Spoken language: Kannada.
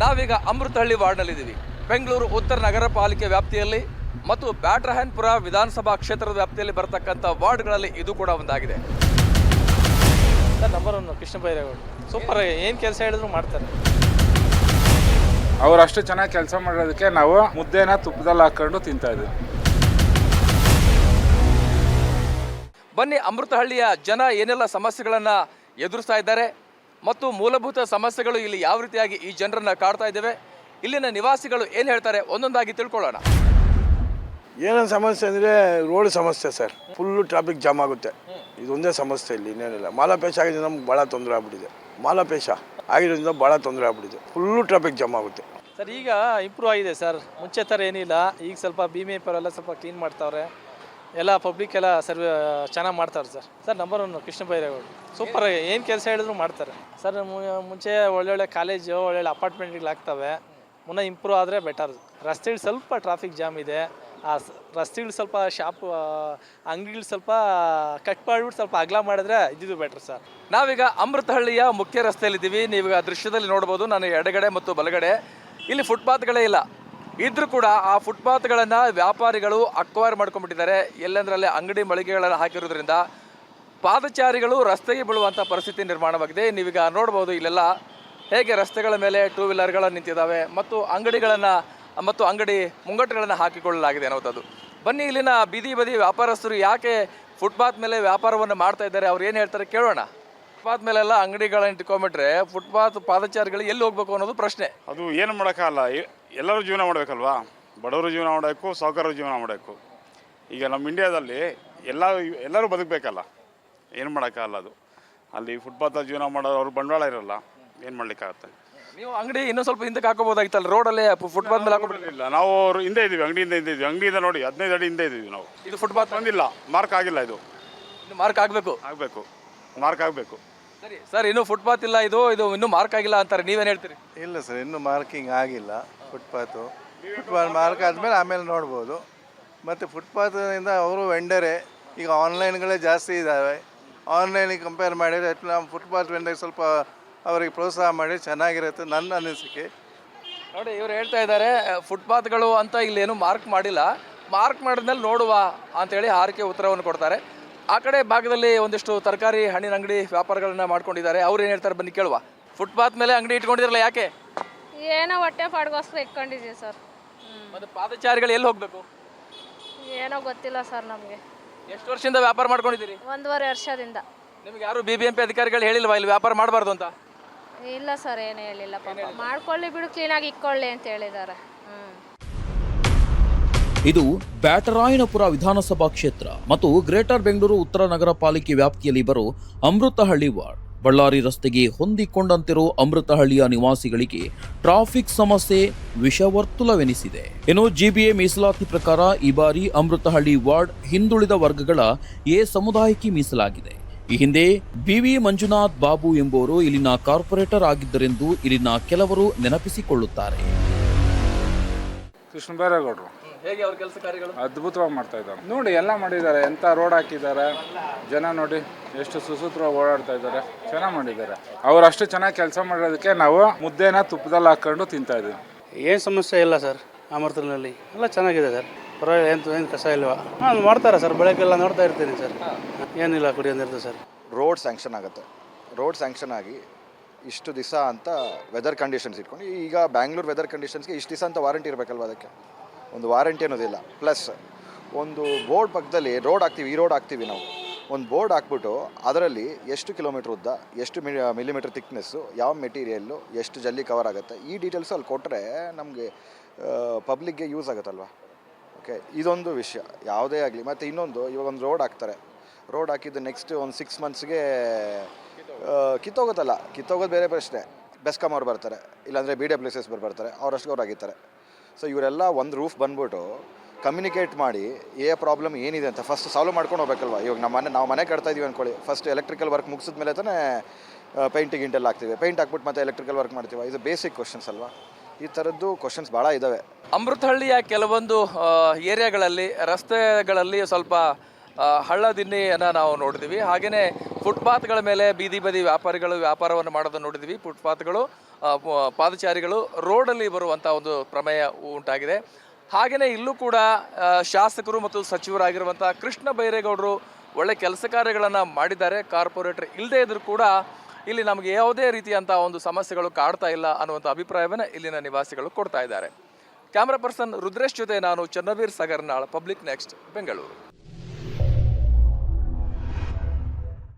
ನಾವೀಗ ಅಮೃತಹಳ್ಳಿ ವಾರ್ಡ್ನಲ್ಲಿದ್ದೀವಿ. ಬೆಂಗಳೂರು ಉತ್ತರ ನಗರ ಪಾಲಿಕೆ ವ್ಯಾಪ್ತಿಯಲ್ಲಿ ಮತ್ತು ಬ್ಯಾಟರಾಯನ್ಪುರ ವಿಧಾನಸಭಾ ಕ್ಷೇತ್ರದ ವ್ಯಾಪ್ತಿಯಲ್ಲಿ ಬರತಕ್ಕಂಥ ವಾರ್ಡ್ಗಳಲ್ಲಿ ಇದು ಕೂಡ ಒಂದಾಗಿದೆ. Sir number 1 Krishna Byregowda super, ಏನು ಕೆಲಸ ಹೇಳಿದ್ರು ಮಾಡ್ತಾರೆ. ಅವ್ರು ಅಷ್ಟು ಚೆನ್ನಾಗಿ ಕೆಲಸ ಮಾಡೋದಕ್ಕೆ ನಾವು ಮುದ್ದೆನ ತುಪ್ಪದಲ್ಲಿ ಹಾಕೊಂಡು ತಿಂತಾ ಇದ್ದೀವಿ. ಬನ್ನಿ, ಅಮೃತಹಳ್ಳಿಯ ಜನ ಏನೆಲ್ಲ ಸಮಸ್ಯೆಗಳನ್ನು ಎದುರಿಸ್ತಾ ಇದ್ದಾರೆ ಮತ್ತು ಮೂಲಭೂತ ಸಮಸ್ಯೆಗಳು ಇಲ್ಲಿ ಯಾವ ರೀತಿಯಾಗಿ ಈ ಜನರನ್ನು ಕಾಡ್ತಾ ಇದ್ದೇವೆ, ಇಲ್ಲಿನ ನಿವಾಸಿಗಳು ಏನು ಹೇಳ್ತಾರೆ ಒಂದೊಂದಾಗಿ ತಿಳ್ಕೊಳ್ಳೋಣ. ಏನೇನು ಸಮಸ್ಯೆ ಅಂದರೆ ರೋಡ್ ಸಮಸ್ಯೆ ಸರ್. ಫುಲ್ಲು ಟ್ರಾಫಿಕ್ ಜಾಮ್ ಆಗುತ್ತೆ, ಇದೊಂದೇ ಸಮಸ್ಯೆ. ಇಲ್ಲಿ ಇನ್ನೇನಿಲ್ಲ. ಮಾಲಾಪೇಶ ಆಗಿದ್ದು ನಮ್ಗೆ ಭಾಳ ತೊಂದರೆ ಆಗ್ಬಿಟ್ಟಿದೆ. ಮಾಲಾಪೇಶ ಆಗಿರೋದ್ರಿಂದ ಭಾಳ ತೊಂದರೆ ಆಗ್ಬಿಟ್ಟಿದೆ. ಫುಲ್ಲು ಟ್ರಾಫಿಕ್ ಜಾಮ್ ಆಗುತ್ತೆ ಸರ್. ಈಗ ಇಂಪ್ರೂವ್ ಆಗಿದೆ ಸರ್, ಮುಂಚೆ ಥರ ಏನಿಲ್ಲ. ಈಗ ಸ್ವಲ್ಪ BMP ಎಲ್ಲ ಸ್ವಲ್ಪ ಕ್ಲೀನ್ ಮಾಡ್ತಾವ್ರೆ, ಎಲ್ಲ ಪಬ್ಲಿಕ್ ಎಲ್ಲ ಚೆನ್ನಾಗಿ ಮಾಡ್ತಾರೆ sir. Sir number 1 Krishna Byregowda super, ಏನು ಕೆಲಸ ಹೇಳಿದ್ರು ಮಾಡ್ತಾರೆ ಸರ್. ಮುಂಚೆ ಒಳ್ಳೊಳ್ಳೆ ಕಾಲೇಜು ಒಳ್ಳೊಳ್ಳೆ ಅಪಾರ್ಟ್ಮೆಂಟ್ಗಳು ಆಗ್ತವೆ, ಮುನ್ನ ಇಂಪ್ರೂವ್ ಆದರೆ ಬೆಟರ್. ರಸ್ತೆಗಳು ಸ್ವಲ್ಪ ಟ್ರಾಫಿಕ್ ಜಾಮ್ ಇದೆ, ಆ ರಸ್ತೆಗಳು ಸ್ವಲ್ಪ ಶಾಪ್ ಅಂಗಡಿಗಳು ಸ್ವಲ್ಪ ಕಟ್ ಮಾಡಿಬಿಟ್ಟು ಸ್ವಲ್ಪ ಅಗಲ ಮಾಡಿದ್ರೆ ಇದ್ದಿದ್ದು ಬೆಟರ್ ಸರ್. ನಾವೀಗ ಅಮೃತಹಳ್ಳಿಯ ಮುಖ್ಯ ರಸ್ತೆಯಲ್ಲಿದ್ದೀವಿ. ನೀವೀಗ ದೃಶ್ಯದಲ್ಲಿ ನೋಡ್ಬೋದು, ನಾನು ಎಡಗಡೆ ಮತ್ತು ಬಲಗಡೆ ಇಲ್ಲಿ ಫುಟ್ಪಾತ್ಗಳೇ ಇಲ್ಲ. ಇದ್ರೂ ಕೂಡ ಆ ಫುಟ್ಪಾತ್ಗಳನ್ನು ವ್ಯಾಪಾರಿಗಳು ಅಕ್ವೈರ್ ಮಾಡ್ಕೊಂಡ್ಬಿಟ್ಟಿದ್ದಾರೆ. ಎಲ್ಲೆಂದರಲ್ಲೇ ಅಂಗಡಿ ಮಳಿಗೆಗಳನ್ನು ಹಾಕಿರೋದ್ರಿಂದ ಪಾದಚಾರಿಗಳು ರಸ್ತೆಗೆ ಬೀಳುವಂಥ ಪರಿಸ್ಥಿತಿ ನಿರ್ಮಾಣವಾಗಿದೆ. ನೀವೀಗ ನೋಡ್ಬೋದು ಇಲ್ಲೆಲ್ಲ ಹೇಗೆ ರಸ್ತೆಗಳ ಮೇಲೆ ಟೂ ವೀಲರ್ಗಳು ನಿಂತಿದ್ದಾವೆ ಮತ್ತು ಅಂಗಡಿ ಮುಂಗಟ್ಟುಗಳನ್ನು ಹಾಕಿಕೊಳ್ಳಲಾಗಿದೆ ಅನ್ನೋದು. ಬನ್ನಿ, ಇಲ್ಲಿನ ಬೀದಿ ಬದಿ ವ್ಯಾಪಾರಸ್ಥರು ಯಾಕೆ ಫುಟ್ಪಾತ್ ಮೇಲೆ ವ್ಯಾಪಾರವನ್ನು ಮಾಡ್ತಾ ಇದ್ದಾರೆ, ಅವ್ರು ಏನು ಹೇಳ್ತಾರೆ ಕೇಳೋಣ. ಫುಟ್ಪಾತ್ ಮೇಲೆಲ್ಲ ಅಂಗಡಿಗಳನ್ನ ಇಟ್ಕೊಂಡ್ಬಿಟ್ರೆ ಫುಟ್ಪಾತ್ ಪಾದಚಾರಿಗಳು ಎಲ್ಲಿ ಹೋಗ್ಬೇಕು ಅನ್ನೋದು ಪ್ರಶ್ನೆ. ಅದು ಏನು ಮಾಡೋಕ್ಕಾಗಲ್ಲ, ಎಲ್ಲರೂ ಜೀವನ ಮಾಡಬೇಕಲ್ವಾ. ಬಡವರು ಜೀವನ ಮಾಡಬೇಕು, ಸಾಹುಕಾರರು ಜೀವನ ಮಾಡಬೇಕು. ಈಗ ನಮ್ಮ ಇಂಡಿಯಾದಲ್ಲಿ ಎಲ್ಲರೂ ಬದುಕಬೇಕಲ್ಲ, ಏನು ಮಾಡೋಕ್ಕಾಗಲ್ಲ. ಅದು ಅಲ್ಲಿ ಫುಟ್ಪಾತಲ್ಲಿ ಜೀವನ ಮಾಡೋರು ಅವ್ರು ಬಂಡವಾಳ ಇರೋಲ್ಲ, ಏನು ಮಾಡ್ಲಿಕ್ಕಾಗತ್ತೆ. ನೀವು ಅಂಗಡಿ ಇನ್ನೂ ಸ್ವಲ್ಪ ಹಿಂದಕ್ಕೆ ಹಾಕೋಬೋದಾಗಿತ್ತಲ್ಲ, ರೋಡಲ್ಲೇ ಫುಟ್ಪಾತ್ ಮೇಲೆ ಹಾಕೋಬಿಟ್ಟಿಲ್ಲ. ನಾವು ಹಿಂದೆ ಇದ್ದೀವಿ, ಅಂಗಡಿಯಿಂದ ನೋಡಿ 15 ಅಡಿ ಹಿಂದೆ ಇದ್ದೀವಿ ನಾವು. ಇದು ಫುಟ್ಪಾತ್ ಬಂದಿಲ್ಲ, ಮಾರ್ಕ್ ಆಗಿಲ್ಲ. ಇದು ಇನ್ನು ಮಾರ್ಕ್ ಆಗಬೇಕು, ಮಾರ್ಕ್ ಆಗಬೇಕು. ಸರಿ ಸರ್, ಇನ್ನೂ ಫುಟ್ಪಾತ್ ಇಲ್ಲ, ಇದು ಇನ್ನೂ ಮಾರ್ಕ್ ಆಗಿಲ್ಲ ಅಂತಾರೆ, ನೀವೇನು ಹೇಳ್ತೀರಿ? ಇಲ್ಲ ಸರ್, ಇನ್ನೂ ಮಾರ್ಕಿಂಗ್ ಆಗಿಲ್ಲ ಫುಟ್ಪಾತ್ ಮಾರ್ಕ್ ಆದಮೇಲೆ ಆಮೇಲೆ ನೋಡ್ಬೋದು. ಮತ್ತು ಫುಟ್ಪಾತಿಂದ ಅವರು ವೆಂಡರೇ, ಈಗ ಆನ್ಲೈನ್ಗಳೇ ಜಾಸ್ತಿ ಇದ್ದಾವೆ. ಆನ್ಲೈನಿಗೆ ಕಂಪೇರ್ ಮಾಡಿದರೆ ನಮ್ಮ ಫುಟ್ಪಾತ್ ವೆಂಡರ್ ಸ್ವಲ್ಪ ಅವರಿಗೆ ಪ್ರೋತ್ಸಾಹ ಮಾಡಿ ಚೆನ್ನಾಗಿರುತ್ತೆ ನನ್ನ ಅನಿಸಿಕೆ. ನೋಡಿ, ಇವ್ರು ಹೇಳ್ತಾ ಇದ್ದಾರೆ ಫುಟ್ಪಾತ್ಗಳು ಅಂತ ಇಲ್ಲೇನು ಮಾರ್ಕ್ ಮಾಡಿಲ್ಲ, ಮಾರ್ಕ್ ಮಾಡಿದ್ಮೇಲೆ ನೋಡುವ ಅಂತೇಳಿ ಹಾರಿಕೆ ಉತ್ತರವನ್ನು ಕೊಡ್ತಾರೆ. ಆ ಕಡೆ ಭಾಗದಲ್ಲಿ ಒಂದಿಷ್ಟು ತರಕಾರಿ ಹಣ್ಣಿನ ಅಂಗಡಿ ವ್ಯಾಪಾರಗಳನ್ನ ಮಾಡ್ಕೊಂಡಿದ್ದಾರೆ. ಅವ್ರು ಏನು ಹೇಳ್ತಾರೆ ಬನ್ನಿ ಕೇಳುವ. ಫುಟ್ಪಾತ್ ಮೇಲೆ ಅಂಗಡಿ ಇಟ್ಕೊಂಡಿದ್ರಲ್ಲ, ಯಾಕೆ? ಏನೋ ಹೊಟ್ಟೆ ಪಾಡ್ಗೋಸ್ಕರ ಇಟ್ಕೊಂಡಿದ್ದೀವಿ ಸರ್. ಮತ್ತು ಪಾದಚಾರಿಗಳು ಎಲ್ಲಿ ಹೋಗಬೇಕು ಏನೋ ಗೊತ್ತಿಲ್ಲ ಸರ್ ನಮಗೆ. ಎಷ್ಟು ವರ್ಷದಿಂದ ವ್ಯಾಪಾರ ಮಾಡ್ಕೊಂಡಿದ್ದೀರಿ? 1.5 ವರ್ಷದಿಂದ. ನಿಮ್ಗೆ ಯಾರು BBMP ಅಧಿಕಾರಿಗಳು ಹೇಳಿಲ್ವಾ ಇಲ್ಲಿ ವ್ಯಾಪಾರ ಮಾಡಬಾರ್ದು ಅಂತ? ಇಲ್ಲ ಸರ್, ಏನು ಹೇಳಿಲ್ಲ. ಪಾಪ ಮಾಡ್ಕೊಳ್ಳಿ ಬಿಡು, ಕ್ಲೀನಾಗಿ ಇಟ್ಕೊಳ್ಳಿ ಅಂತ ಹೇಳಿದ್ದಾರೆ. ಇದು ಬ್ಯಾಟರಾಯನಪುರ ವಿಧಾನಸಭಾ ಕ್ಷೇತ್ರ ಮತ್ತು ಗ್ರೇಟರ್ ಬೆಂಗಳೂರು ಉತ್ತರ ನಗರ ಪಾಲಿಕೆ ವ್ಯಾಪ್ತಿಯಲ್ಲಿ ಬರೋ ಅಮೃತಹಳ್ಳಿ ವಾರ್ಡ್. ಬಳ್ಳಾರಿ ರಸ್ತೆಗೆ ಹೊಂದಿಕೊಂಡಂತಿರೋ ಅಮೃತಹಳ್ಳಿಯ ನಿವಾಸಿಗಳಿಗೆ ಟ್ರಾಫಿಕ್ ಸಮಸ್ಯೆ ವಿಷವರ್ತುಲವೆನಿಸಿದೆ. ಇನ್ನು GBA ಮೀಸಲಾತಿ ಪ್ರಕಾರ ಈ ಬಾರಿ ಅಮೃತಹಳ್ಳಿ ವಾರ್ಡ್ ಹಿಂದುಳಿದ ವರ್ಗಗಳ ಎ ಸಮುದಾಯಕ್ಕೆ ಮೀಸಲಾಗಿದೆ. ಈ ಹಿಂದೆ BV ಮಂಜುನಾಥ್ ಬಾಬು ಎಂಬುವರು ಇಲ್ಲಿನ ಕಾರ್ಪೊರೇಟರ್ ಆಗಿದ್ದರೆಂದು ಇಲ್ಲಿನ ಕೆಲವರು ನೆನಪಿಸಿಕೊಳ್ಳುತ್ತಾರೆ. ಕೃಷ್ಣ ಬೈರೇಗೌಡರು ಹೇಗೆ ಅವ್ರ ಕೆಲಸ ಕಾರ್ಯಗಳು ಅದ್ಭುತವಾಗಿ ಮಾಡ್ತಾ ಇದ್ದಾರೆ. ನೋಡಿ, ಎಲ್ಲ ಮಾಡಿದ್ದಾರೆ, ಎಂಥ ರೋಡ್ ಹಾಕಿದ್ದಾರೆ. ಜನ ನೋಡಿ ಎಷ್ಟು ಸುಸೂತ್ರವಾಗಿ ಓಡಾಡ್ತಾ ಇದ್ದಾರೆ, ಚೆನ್ನಾಗಿ ಮಾಡಿದ್ದಾರೆ. ಅವ್ರು ಅಷ್ಟು ಚೆನ್ನಾಗಿ ಕೆಲಸ ಮಾಡೋದಕ್ಕೆ ನಾವು ಮುದ್ದೆನ ತುಪ್ಪದಲ್ಲಿ ಹಾಕೊಂಡು ತಿಂತಾ ಇದ್ದೀವಿ. ಏನು ಸಮಸ್ಯೆ ಇಲ್ಲ ಸರ್, ಅಮೃತನಲ್ಲಿ ಎಲ್ಲ ಚೆನ್ನಾಗಿದೆ ಸರ್, ಪರವಾಗಿಲ್ಲ, ಏನು ಕಸ ಇಲ್ವಾ? ಮಾಡ್ತಾರೆ ಸರ್, ಬೆಳಗ್ಗೆಲ್ಲ ನೋಡ್ತಾ ಇರ್ತೀನಿ ಸರ್, ಏನಿಲ್ಲ ಕುಡಿಯೋದಿರ್ತದೆ ಸರ್. ರೋಡ್ ಸ್ಯಾಂಕ್ಷನ್ ಆಗುತ್ತೆ. ರೋಡ್ ಸ್ಯಾಂಕ್ಷನ್ ಆಗಿ ಇಷ್ಟು ದಿವಸ ಅಂತ ವೆದರ್ ಕಂಡೀಷನ್ಸ್ ಇಟ್ಕೊಂಡು, ಈಗ ಬ್ಯಾಂಗ್ಳೂರ್ ವೆದರ್ ಕಂಡೀಷನ್ಸ್ಗೆ ಇಷ್ಟು ದಿವಸ ಅಂತ ವಾರಂಟಿ ಇರಬೇಕಲ್ವ, ಅದಕ್ಕೆ ಒಂದು ವಾರಂಟಿ ಅನ್ನೋದಿಲ್ಲ. ಪ್ಲಸ್ ಒಂದು ಬೋರ್ಡ್ ಪಕ್ಕದಲ್ಲಿ ರೋಡ್ ಹಾಕ್ತೀವಿ, ಈ ರೋಡ್ ಹಾಕ್ತೀವಿ ನಾವು, ಒಂದು ಬೋರ್ಡ್ ಹಾಕ್ಬಿಟ್ಟು ಅದರಲ್ಲಿ ಎಷ್ಟು ಕಿಲೋಮೀಟ್ರ್ ಉದ್ದ, ಎಷ್ಟು ಮಿಲಿಮೀಟ್ರ್ ಥಿಕ್ನೆಸ್ಸು, ಯಾವ ಮೆಟೀರಿಯಲ್ಲು, ಎಷ್ಟು ಜಲ್ಲಿ ಕವರ್ ಆಗುತ್ತೆ, ಈ ಡೀಟೇಲ್ಸು ಅಲ್ಲಿ ಕೊಟ್ಟರೆ ನಮಗೆ ಪಬ್ಲಿಕ್ಗೆ ಯೂಸ್ ಆಗುತ್ತಲ್ವ. ಓಕೆ, ಇದೊಂದು ವಿಷಯ ಯಾವುದೇ ಆಗಲಿ. ಮತ್ತು ಇನ್ನೊಂದು, ಇವಾಗ ಒಂದು ರೋಡ್ ಹಾಕ್ತಾರೆ, ರೋಡ್ ಹಾಕಿದ್ದು ನೆಕ್ಸ್ಟ್ ಒಂದು 6 ಮಂತ್ಸ್ಗೆ ಕಿತ್ತೋಗೋದು ಬೇರೆ ಪ್ರಶ್ನೆ. ಬೆಸ್ಕಾಮ್ ಅವ್ರು ಬರ್ತಾರೆ, ಇಲ್ಲಾಂದರೆ BWSS ಬರ್ತಾರೆ, ಅವರಷ್ಟು ಅವ್ರು ಆಗಿರ್ತಾರೆ. ಸೊ ಇವರೆಲ್ಲ ಒಂದು ರೂಫ್ ಬಂದ್ಬಿಟ್ಟು ಕಮ್ಯುನಿಕೇಟ್ ಮಾಡಿ ಪ್ರಾಬ್ಲಮ್ ಏನಿದೆ ಅಂತ ಫಸ್ಟ್ ಸಾಲ್ವ್ ಮಾಡ್ಕೊಂಡು ಹೋಗ್ಬೇಕಲ್ವ. ಇವಾಗ ನಾವು ಮನೆ ಕಟ್ತಾ ಇದೀವಿ ಅಂದ್ಕೊಳ್ಳಿ, ಫಸ್ಟ್ ಎಲೆಕ್ಟ್ರಿಕಲ್ ವರ್ಕ್ ಮುಗಿಸಿದ ಮೇಲೆ ತಾನೇ ಪೇಂಟಿಂಗ್ ಹಾಕ್ತೀವಿ, ಪೇಂಟ್ ಹಾಕ್ಬಿಟ್ಟು ಮತ್ತೆ ಎಲೆಕ್ಟ್ರಿಕಲ್ ವರ್ಕ್ ಮಾಡ್ತೀವಿ. ಇದು ಬೇಸಿಕ್ ಕ್ವಶನ್ಸ್ ಅಲ್ವಾ. ಈ ಥರದ್ದು ಕ್ವಶನ್ಸ್ ಭಾಳ ಇದ್ದಾವೆ. ಅಮೃತಹಳ್ಳಿಯ ಕೆಲವೊಂದು ಏರಿಯಾಗಳಲ್ಲಿ ರಸ್ತೆಗಳಲ್ಲಿ ಸ್ವಲ್ಪ ಹಳ್ಳದಿನ್ನಿಯನ್ನು ನಾವು ನೋಡಿದ್ವಿ. ಹಾಗೆಯೇ ಫುಟ್ಪಾತ್ಗಳ ಮೇಲೆ ಬೀದಿ ಬದಿ ವ್ಯಾಪಾರಿಗಳು ವ್ಯಾಪಾರವನ್ನು ಮಾಡೋದನ್ನು ನೋಡಿದ್ವಿ. ಫುಟ್ಪಾತ್ಗಳು, ಪಾದಚಾರಿಗಳು ರೋಡಲ್ಲಿ ಬರುವಂಥ ಒಂದು ಪ್ರಮೇಯ ಉಂಟಾಗಿದೆ. ಹಾಗೆಯೇ ಇಲ್ಲೂ ಕೂಡ ಶಾಸಕರು ಮತ್ತು ಸಚಿವರಾಗಿರುವಂಥ ಕೃಷ್ಣ ಬೈರೇಗೌಡರು ಒಳ್ಳೆ ಕೆಲಸ ಕಾರ್ಯಗಳನ್ನು ಮಾಡಿದ್ದಾರೆ. ಕಾರ್ಪೊರೇಟರ್ ಇಲ್ಲದೇ ಇದ್ರೂ ಕೂಡ ಇಲ್ಲಿ ನಮಗೆ ಯಾವುದೇ ರೀತಿಯಂಥ ಒಂದು ಸಮಸ್ಯೆಗಳು ಕಾಡ್ತಾ ಇಲ್ಲ ಅನ್ನುವಂಥ ಅಭಿಪ್ರಾಯವನ್ನು ಇಲ್ಲಿನ ನಿವಾಸಿಗಳು ಕೊಡ್ತಾ ಇದ್ದಾರೆ. ಕ್ಯಾಮ್ರಾ ಪರ್ಸನ್ ರುದ್ರೇಶ್ ಜೊತೆ ನಾನು ಚನ್ನವೀರ್ ಸಾಗರ್ನಾಳ್, ಪಬ್ಲಿಕ್ ನೆಕ್ಸ್ಟ್, ಬೆಂಗಳೂರು.